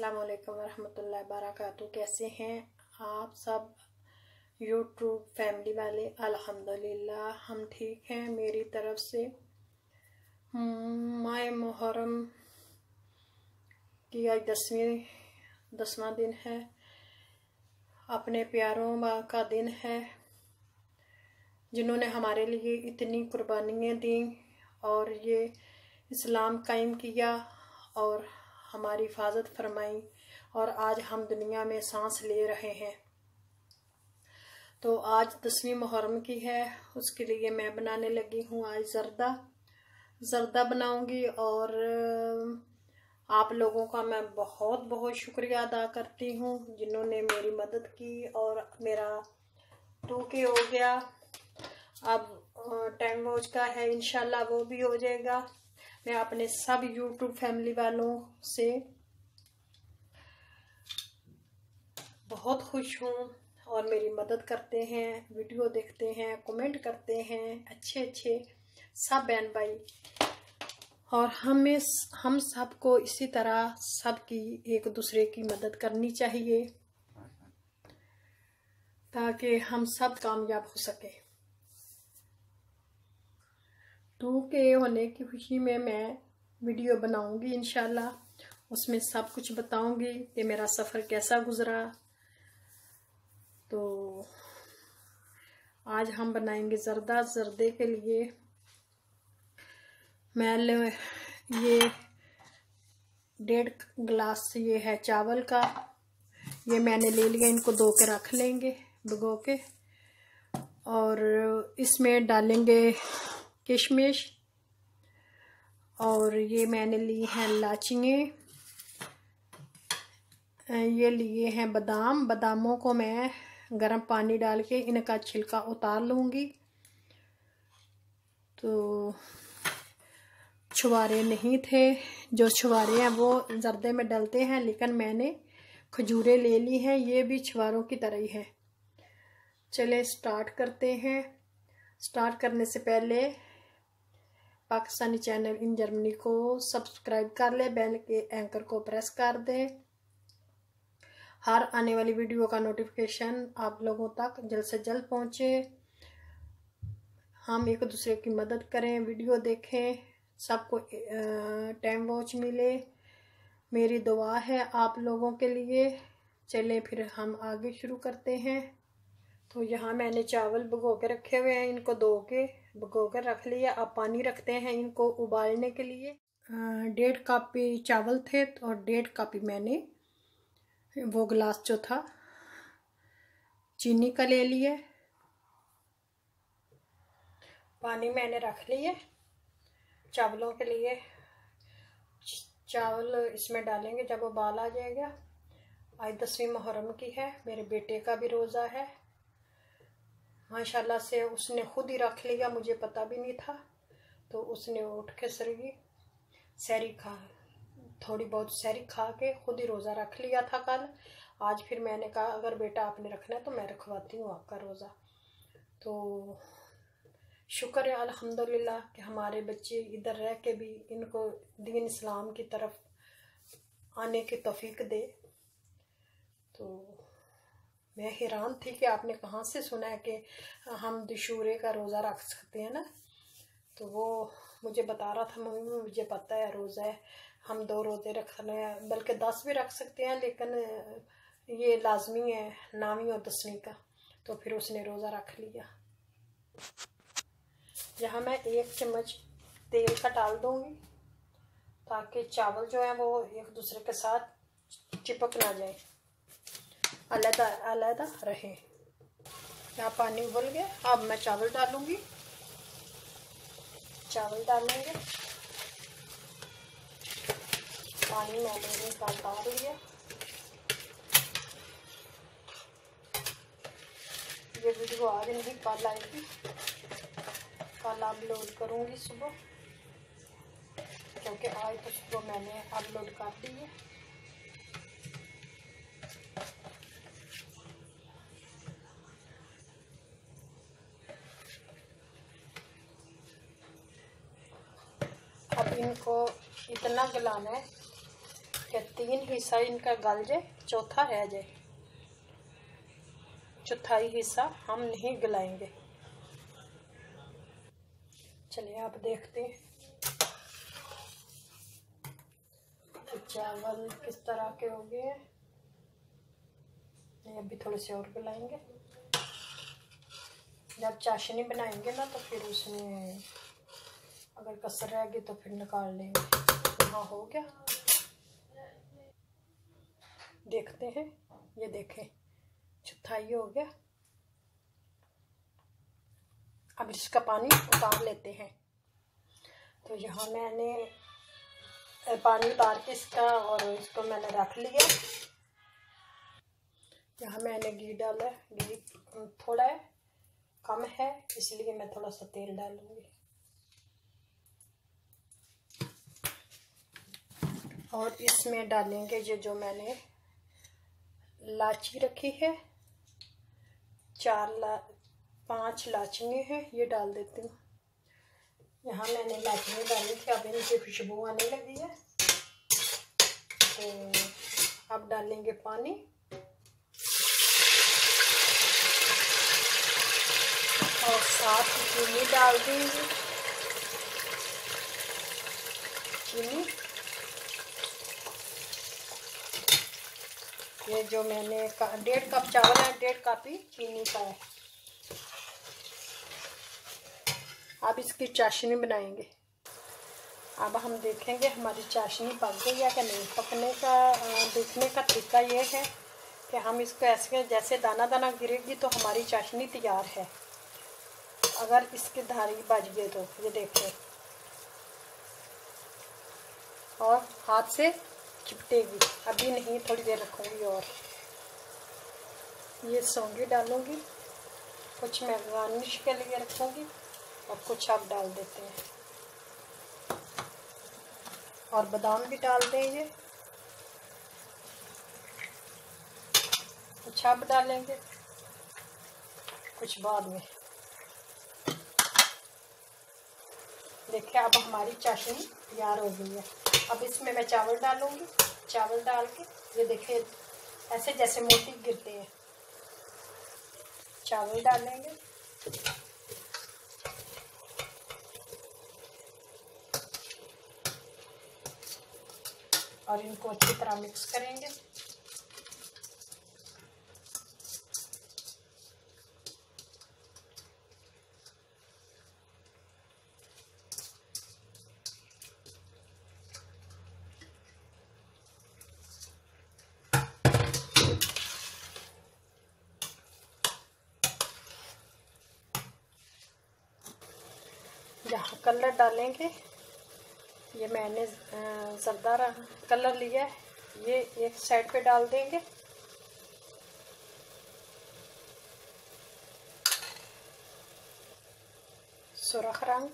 अस्सलाम वालेकुम रहमतुल्लाहि वबरकातुहू। कैसे हैं आप सब यूट्यूब फैमिली वाले? अल्हम्दुलिल्लाह हम ठीक हैं। मेरी तरफ से माह मुहर्रम की आज 10वां दिन है। अपने प्यारों का दिन है, जिन्होंने हमारे लिए इतनी कुर्बानियाँ दी और ये इस्लाम कायम किया और हमारी हिफाजत फरमाई, और आज हम दुनिया में सांस ले रहे हैं। तो आज 10वीं मुहर्रम की है, उसके लिए मैं बनाने लगी हूँ आज ज़र्दा बनाऊंगी। और आप लोगों का मैं बहुत बहुत शुक्रिया अदा करती हूँ जिन्होंने मेरी मदद की। और मेरा 2K हो गया, अब 10 रोज का है, इंशाल्लाह वो भी हो जाएगा। मैं अपने सब यूट्यूब फैमिली वालों से बहुत खुश हूँ और मेरी मदद करते हैं, वीडियो देखते हैं, कमेंट करते हैं, अच्छे सब बहन भाई। और हम सबको इसी तरह सबकी एक दूसरे की मदद करनी चाहिए ताकि हम सब कामयाब हो सके। 2K होने की खुशी में मैं वीडियो बनाऊंगी इंशाल्लाह, उसमें सब कुछ बताऊंगी कि मेरा सफ़र कैसा गुजरा। तो आज हम बनाएंगे ज़र्दे के लिए मैं ये 1.5 गिलास ये है चावल का, ये मैंने ले लिया। इनको धो के रख लेंगे भिगो के, और इसमें डालेंगे किशमिश, और ये मैंने ली हैं इलायचियाँ, ये लिए हैं बादामों को मैं गर्म पानी डाल के इनका छिलका उतार लूँगी। तो छुहारे नहीं थे, जो छुहारे हैं वो ज़र्दे में डलते हैं, लेकिन मैंने खजूरें ले ली हैं, ये भी छुहारों की तरह ही है। चले स्टार्ट करते हैं। स्टार्ट करने से पहले पाकिस्तानी चैनल इन जर्मनी को सब्सक्राइब कर ले, बेल के एंकर को प्रेस कर दें। हर आने वाली वीडियो का नोटिफिकेशन आप लोगों तक जल्द से जल्द पहुंचे। हम एक दूसरे की मदद करें, वीडियो देखें, सबको टाइम वॉच मिले, मेरी दुआ है आप लोगों के लिए। चलें फिर हम आगे शुरू करते हैं। तो यहाँ मैंने चावल भिगो के रखे हुए हैं, इनको धो के भिगो कर रख लिया। अब पानी रखते हैं इनको उबालने के लिए। 1.5 कप चावल थे और 1.5 कप मैंने वो गिलास जो था चीनी का ले लिया। पानी मैंने रख लिए चावलों के लिए। चावल इसमें डालेंगे जब उबाल आ जाएगा। आज 10वीं मुहर्रम की है, मेरे बेटे का भी रोज़ा है। माशाल्लाह से उसने खुद ही रख लिया, मुझे पता भी नहीं था। तो उसने उठ के सहरी खा, थोड़ी बहुत सहरी खा के खुद ही रोज़ा रख लिया था कल। आज फिर मैंने कहा अगर बेटा आपने रखना है तो मैं रखवाती हूँ आपका रोज़ा। तो शुक्र है अल्हम्दुलिल्लाह कि हमारे बच्चे इधर रह के भी इनको दीन इस्लाम की तरफ आने की तौफीक दे। तो मैं हैरान थी कि आपने कहाँ से सुना है कि हम दुशूरे का रोज़ा रख सकते हैं ना। तो वो मुझे बता रहा था, मम्मी मुझे पता है रोज़ा है, हम 2 रोज़े रखने हैं, बल्कि 10 भी रख सकते हैं, लेकिन ये लाजमी है 9वीं और 10वीं का। तो फिर उसने रोज़ा रख लिया। यहाँ मैं 1 चम्मच तेल का डाल दूँगी ताकि चावल जो है वो एक दूसरे के साथ चिपक ना जाए, अलग रहे। यहाँ पानी उबल गया, अब मैं चावल डालूंगी। चावल डालेंगे, पानी मैंने डाल लिया। ये वीडियो आज नहीं कल आएगी, कल अपलोड करूँगी सुबह, क्योंकि आज तो सुबह मैंने अपलोड कर दी है। अब इनको इतना गलाना है कि 3 हिस्सा इनका गल जाए, चौथा रह जाए, चौथाई हिस्सा हम नहीं गलाएंगे। चलिए आप देखते हैं कि चावल किस तरह के हो गए हैं। अभी थोड़े से और गलाएंगे। जब चाशनी बनाएंगे ना तो फिर उसमें अगर कसर रहेगी तो फिर निकाल लेंगे। हाँ हो गया, देखते हैं। ये देखें, चौथाई हो गया। अब इसका पानी उतार लेते हैं। तो यहाँ मैंने पानी उतार के इसका और इसको मैंने रख लिया। यहाँ मैंने घी डाला है, घी थोड़ा है, कम है, इसलिए मैं थोड़ा सा तेल डालूंगी। और इसमें डालेंगे ये जो मैंने लाची रखी है, 5 लाचनी है, ये डाल देती हूँ। यहाँ मैंने लाचनी डाली थी, अब इनकी खुशबू आने लगी है। तो अब डालेंगे पानी और साथ चीनी डाल देंगे। चीनी, ये जो मैंने 1.5 कप चावल है, 1.5 कप ही चीनी का है। अब इसकी चाशनी बनाएंगे। अब हम देखेंगे हमारी चाशनी पक गई है कि नहीं। पकने का देखने का तरीका ये है कि हम इसको ऐसे जैसे दाना दाना गिरेगी तो हमारी चाशनी तैयार है। अगर इसके धारी बच गए तो ये देखें, और हाथ से चिपटेगी। अभी नहीं, थोड़ी देर रखूँगी। और ये सौंगी डालूँगी, कुछ मैं गार्निश के लिए रखूँगी और कुछ आप डाल देते हैं। और बादाम भी डाल देंगे, कुछ आप डालेंगे, कुछ बाद में। देखिए अब हमारी चाशनी तैयार हो गई है। अब इसमें मैं चावल डालूंगी। चावल डाल के ये देखिए ऐसे जैसे मोती गिरते हैं, चावल डालेंगे। और इनको अच्छी तरह मिक्स करेंगे। यहाँ कलर डालेंगे। ये मैंने जरदा कलर लिया है, ये एक साइड पे डाल देंगे। सुरख रंग,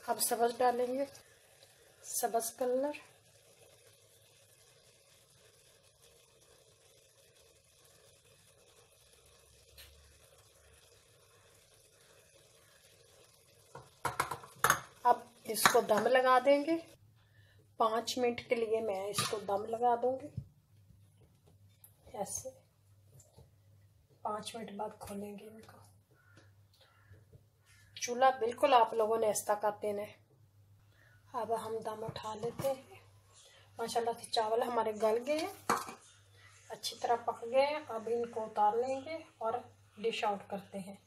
अब सब्ज डालेंगे, सब्ज कलर। अब इसको दम लगा देंगे। 5 मिनट के लिए मैं इसको दम लगा दूंगी। ऐसे 5 मिनट बाद खोलेंगे इनको। चूल्हा बिल्कुल आप लोगों ने ऐसा कर देना है। अब हम दम उठा लेते हैं। माशाल्लाह से चावल हमारे गल गए हैं, अच्छी तरह पक गए हैं। अब इनको उतार लेंगे और डिश आउट करते हैं।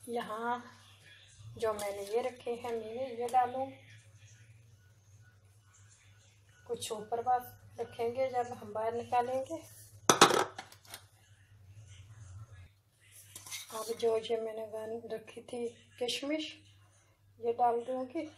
यहाँ जो मैंने ये रखे हैं मेवे, ये डालूं। कुछ ऊपर बात रखेंगे जब हम बाहर निकालेंगे। अब जो ये मैंने रखी थी किशमिश, ये डाल दूंगी।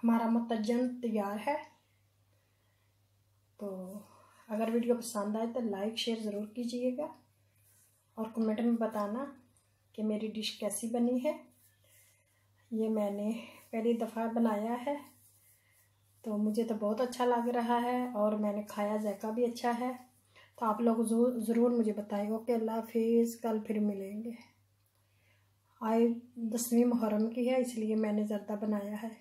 हमारा मुतज्जन तैयार है। तो अगर वीडियो पसंद आए तो लाइक शेयर ज़रूर कीजिएगा और कमेंट में बताना कि मेरी डिश कैसी बनी है। ये मैंने पहली दफ़ा बनाया है तो मुझे तो बहुत अच्छा लग रहा है और मैंने खाया, जायका भी अच्छा है। तो आप लोग ज़रूर मुझे बताएगा। ओके, अल्लाह हाफिज़, कल फिर मिलेंगे। आज 10वीं मुहर्रम की है इसलिए मैंने ज़र्दा बनाया है।